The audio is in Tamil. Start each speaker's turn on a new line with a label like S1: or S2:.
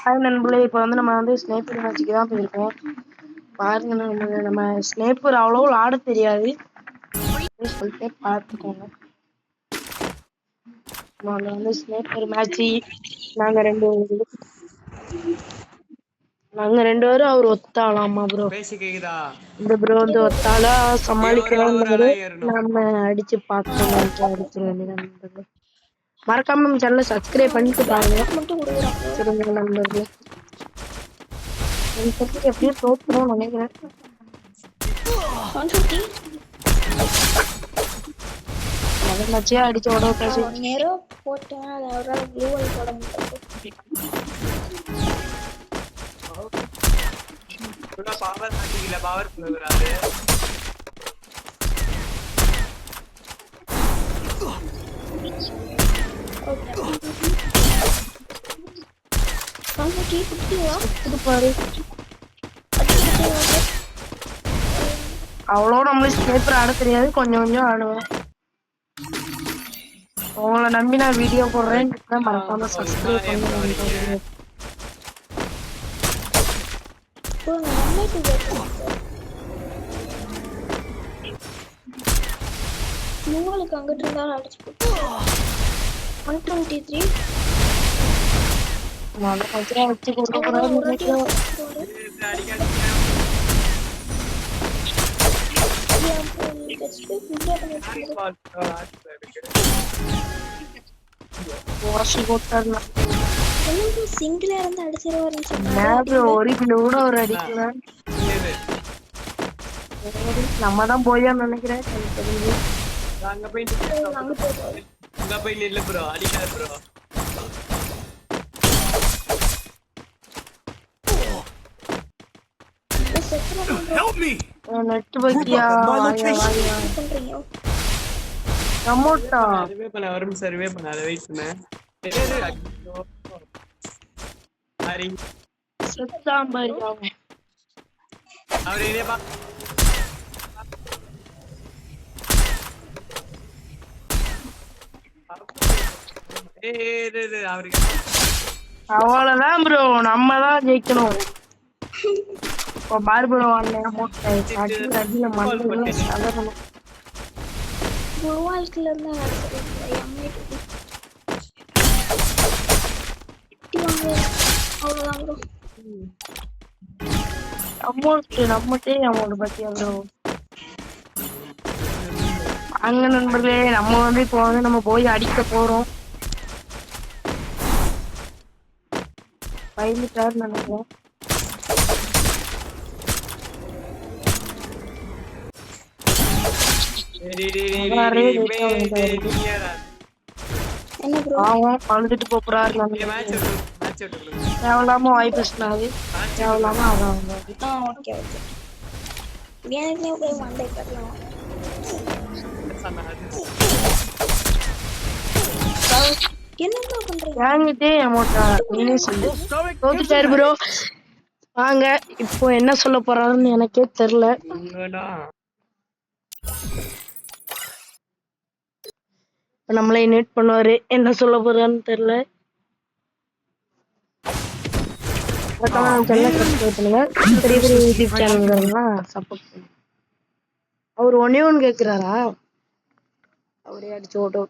S1: ஹாய் நண்பர்களே, இப்போ வந்து நம்ம வந்து ஸ்னேப்பர் மேட்சுக்கு தான் போயிருக்கோம். பாருங்க நம்ம ஸ்னேப்பர் அவ்வளோ ஆட தெரியாது சொல்லிட்டு பார்த்துக்கோங்க. நம்ம வந்து ஸ்னேப்பர் மேட்ச் நாங்க ரெண்டு பேரும் அவர் ஒத்தாளாமா ப்ரோ. இந்த ப்ரோ வந்து ஒத்தாளா சமாளிக்கிறாரு. நம்ம அடிச்சு பார்க்கணும் அடிக்க வேண்டியது. மறக்காம நம்ம சேனலை சப்ஸ்கிரைப் பண்ணிட்டு பாருங்க. சரிங்க நண்பர்களே, எப்படியும் தோத்துறோம் நினைக்கிறேன். மச்சே அடிச்சு ஓட விட்டாச்சு.
S2: நேரோ போட்டேன் அதோட க்ளூவல் போட முடியாது.
S3: பவர் அடிக்கல, பவர் வராது.
S2: கம்பெனி குட்டியா
S1: பாரு அவ்வளோ நம்மளுக்கு ஸ்னேப்பர் ஆட தெரியாது, கொஞ்சம் கொஞ்சம் ஆடுவேன். உங்களை நம்பி நான் வீடியோ போடுறேன், மறக்காம சப்ஸ்கிரைப் பண்ணுங்க.
S2: உங்களுக்கு அங்கிட்டு இருந்தாலும் அடிச்சு 123
S1: வச்சு கொடுக்க
S2: சிங்கிளா இருந்து அடிச்சிருவாரு.
S1: ஒரு கிலோ கூட ஒரு அடிக்கல. நம்ம தான் போயா நினைக்கிறேன். நெட் பக்கியா அமௌண்டா
S3: சர்வே பண்ண அதை வெயிட் பண்ணேன்.
S1: அவ்வளவுதான் ப்ரோ, நம்ம தான் ஜெயிக்கணும். பாரு ப்ரோ, அங்க நண்பர்களே, நம்ம வந்து இப்போ வந்து நம்ம போய் அடிக்க போறோம். பயந்துட்டாரு நினைக்கிறேன். பழுதுட்டு போறாரு. தேவையில்லாம வாய்ப்பு பேசினாரு, தேவையில்லாம அதான் வாங்க. இப்போ என்ன சொல்ல போறாருன்னு எனக்கே தெரியல. நம்மளை இன்வைட் பண்ணுவாரு, என்ன சொல்ல போறான்னு தெரியல. பெரிய பெரிய யூடியூப் சேனல்கள்லாம் சப்போர்ட் பண்ணுங்க. அவர் ஒன்னே ஒன்று கேட்கிறாரா, அவரே அடிச்சு ஓட்ட